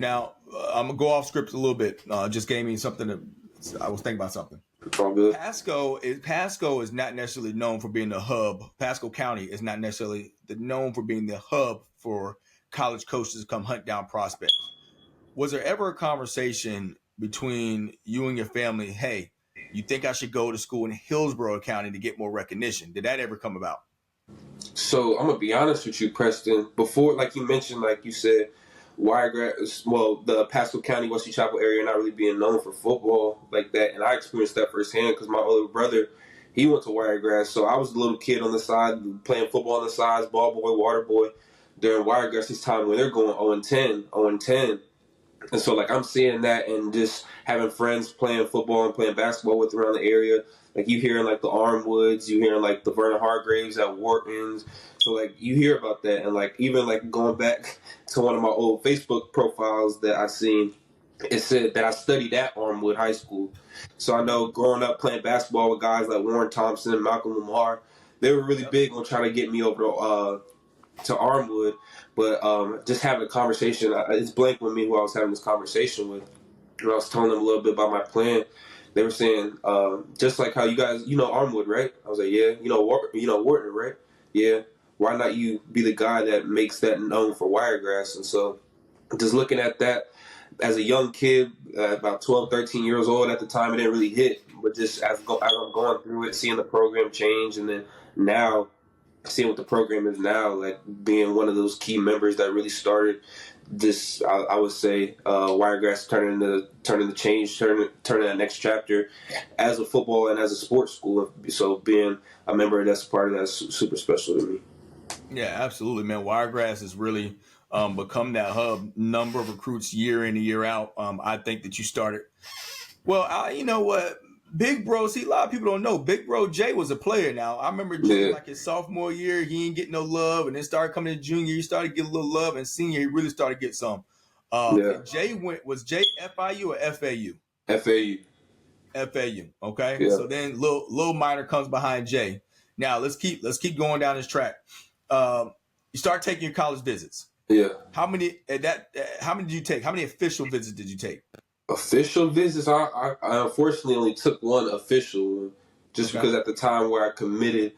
Now, I'm going to go off script a little bit. Just gave me something I was thinking about something. It's all good. Pasco is not necessarily known for being the hub. Pasco County is not necessarily known for being the hub for college coaches to come hunt down prospects. Was there ever a conversation between you and your family, hey, you think I should go to school in Hillsborough County to get more recognition? Did that ever come about? So I'm going to be honest with you, Preston. Before, like you mentioned, like you said, Wiregrass, the Pasco County, Wesley Chapel area not really being known for football like that. And I experienced that firsthand because my older brother, he went to Wiregrass. So I was a little kid on the side, playing football on the sides, ball boy, water boy, during Wiregrass's time when they're going 0-10. And so, like, I'm seeing that and just having friends playing football and playing basketball with around the area. Like, you hearing, like, the Armwoods, you hearing, like, the Vernon Hargraves at Wharton's. So, like, you hear about that. And, like, even, like, going back to one of my old Facebook profiles that I seen, it said that I studied at Armwood High School. So I know growing up playing basketball with guys like Warren Thompson, Malcolm Lamar, they were really big on trying to get me over to Armwood. But just having a conversation, it's blank with me who I was having this conversation with. And I was telling them a little bit about my plan. They were saying, just like how you guys, you know Armwood, right? I was like, yeah. You know Wharton, right? Yeah. Why not you be the guy that makes that known for Wiregrass? And so just looking at that as a young kid, about 12, 13 years old at the time, it didn't really hit. But just as I'm going through it, seeing the program change, and then now seeing what the program is now, like being one of those key members that really started this, I would say, Wiregrass turning the change, turning that next chapter as a football and as a sports school. So being a member that's part of that is super special to me. Yeah, absolutely, man. Wiregrass has really become that hub. Number of recruits year in and year out. I think that you started. Well, you know what? Big Bro, see, a lot of people don't know. Big Bro Jay was a player now. I remember Jay, like his sophomore year, he didn't get no love. And then started coming in junior, he started getting a little love. And senior, he really started to get some. Jay was Jay FIU or FAU? FAU, okay? Yeah. So then Lil Minor comes behind Jay. Now, let's keep going down this track. You start taking your college visits. Yeah. How many did you take? How many official visits did you take? Official visits? I unfortunately only took one official one, just because at the time where I committed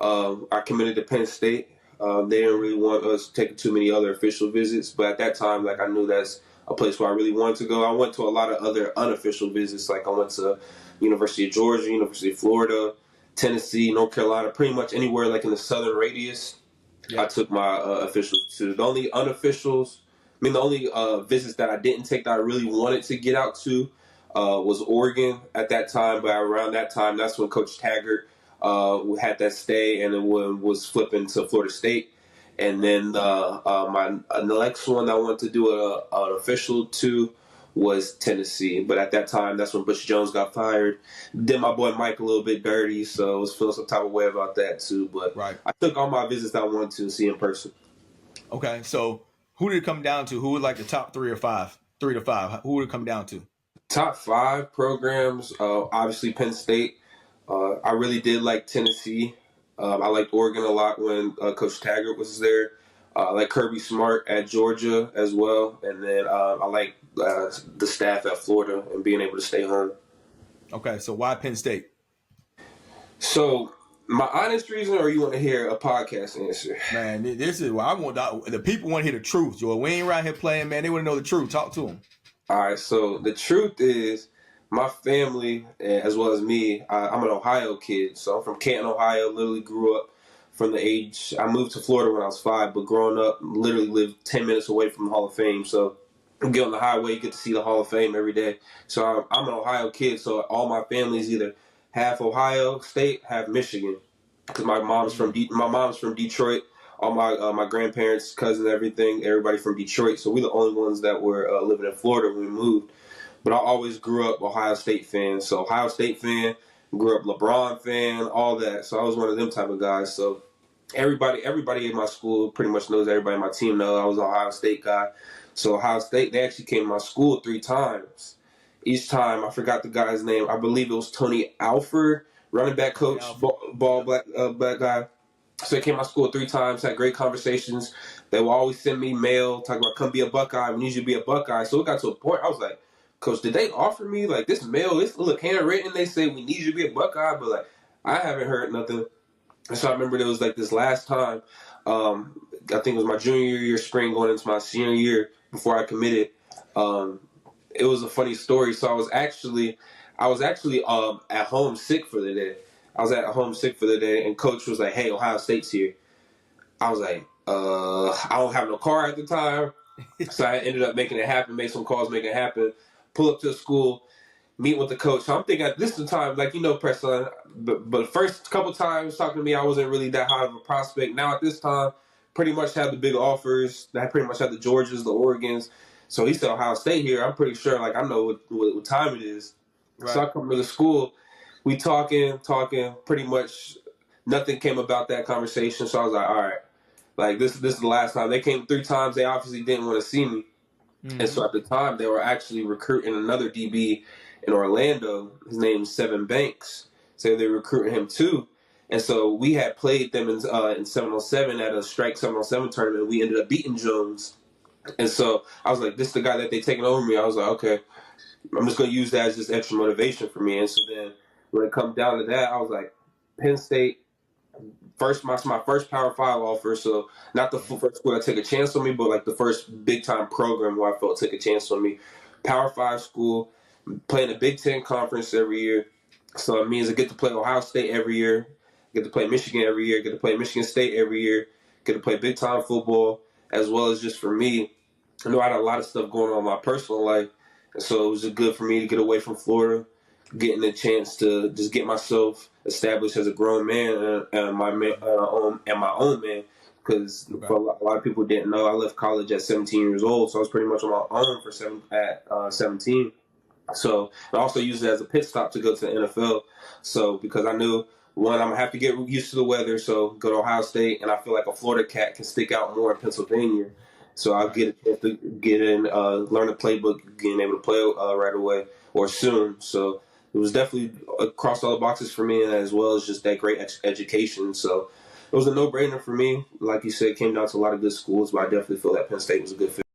to Penn State. They didn't really want us taking too many other official visits, but at that time, like, I knew that's a place where I really wanted to go. I went to a lot of other unofficial visits, like I went to University of Georgia, University of Florida, Tennessee, North Carolina, pretty much anywhere like in the southern radius. Yeah. I took my officials to. The only visits that I didn't take that I really wanted to get out to was Oregon at that time. But around that time, that's when Coach Taggart had that stay and then was flipping to Florida State. And then the next one I wanted to do an official to was Tennessee. But at that time, that's when Butch Jones got fired. Did my boy Mike a little bit dirty, so I was feeling some type of way about that too. But I took all my visits that I wanted to see in person. Okay, so who did it come down to? Who would like the top 3 to 5? Who would it come down to? Top 5 programs, obviously Penn State. I really did like Tennessee. I liked Oregon a lot when Coach Taggart was there. I like Kirby Smart at Georgia as well. And then I like the staff at Florida and being able to stay home. Okay, so why Penn State? So my honest reason, or you want to hear a podcast answer? Man, this is why I want the people want to hear the truth, Joel. We ain't right here playing, man. They want to know the truth. Talk to them. All right, so the truth is my family, as well as me, I'm an Ohio kid. So I'm from Canton, Ohio, literally grew up from the age, I moved to Florida when I was 5, but growing up, literally lived 10 minutes away from the Hall of Fame. So you get on the highway, you get to see the Hall of Fame every day. So I'm an Ohio kid, so all my family is either half Ohio State, half Michigan. Because my mom's from Detroit. All my grandparents, cousins, everybody from Detroit. So we're the only ones that were living in Florida when we moved. But I always grew up Ohio State fan. So Ohio State fan, grew up LeBron fan, all that. So I was one of them type of guys. So everybody in my school pretty much knows, everybody in my team knows I was an Ohio State guy. So Ohio State, they actually came to my school 3 times. Each time, I forgot the guy's name. I believe it was Tony Alford, running back coach, black guy. So he came to my school 3 times, had great conversations. They will always send me mail, talk about come be a Buckeye. We need you to be a Buckeye. So it got to a point I was like, Coach, did they offer me like this mail? This look handwritten. They say we need you to be a Buckeye, but like I haven't heard nothing. And so I remember there was like this last time. I think it was my junior year, spring, going into my senior year before I committed. It was a funny story. So I was actually at home sick for the day. I was at home sick for the day, and Coach was like, "Hey, Ohio State's here." I was like, I don't have no car at the time. So I ended up making it happen, made some calls, make it happen, pull up to the school, meet with the coach. So I'm thinking at this time, like, Preston, but the first couple times talking to me, I wasn't really that high of a prospect. Now at this time, pretty much had the big offers. I pretty much had the Georgias, the Oregons. So he said Ohio State here. I'm pretty sure, like, I know what time it is. Right. So I come to the school. We talking. Pretty much nothing came about that conversation. So I was like, all right. Like, this is the last time. They came 3 times. They obviously didn't want to see me. Mm-hmm. And so at the time, they were actually recruiting another DB in Orlando. His name's Seven Banks. So they were recruiting him too. And so we had played them in 707 at a Strike 707 tournament. We ended up beating Jones. And so I was like, this is the guy that they taking over me. I was like, okay, I'm just going to use that as just extra motivation for me. And so then when it comes down to that, I was like, Penn State, my first Power 5 offer, so not the first school that took a chance on me, but like the first big-time program where I felt took a chance on me. Power 5 school, playing a Big Ten conference every year. So it means I get to play Ohio State every year, get to play Michigan every year, get to play Michigan State every year, get to play big-time football, as well as just for me. I know I had a lot of stuff going on in my personal life, and so it was just good for me to get away from Florida, getting a chance to just get myself established as a grown man and my own man. Because a lot of people didn't know, I left college at 17 years old, so I was pretty much on my own at 17. So I also used it as a pit stop to go to the NFL. So because I knew, one, I'm going to have to get used to the weather, so go to Ohio State, and I feel like a Florida cat can stick out more in Pennsylvania. So I'll get a chance to get in, learn the playbook, getting able to play right away or soon. So it was definitely across all the boxes for me, as well as just that great education. So it was a no-brainer for me. Like you said, it came down to a lot of good schools, but I definitely feel that Penn State was a good fit.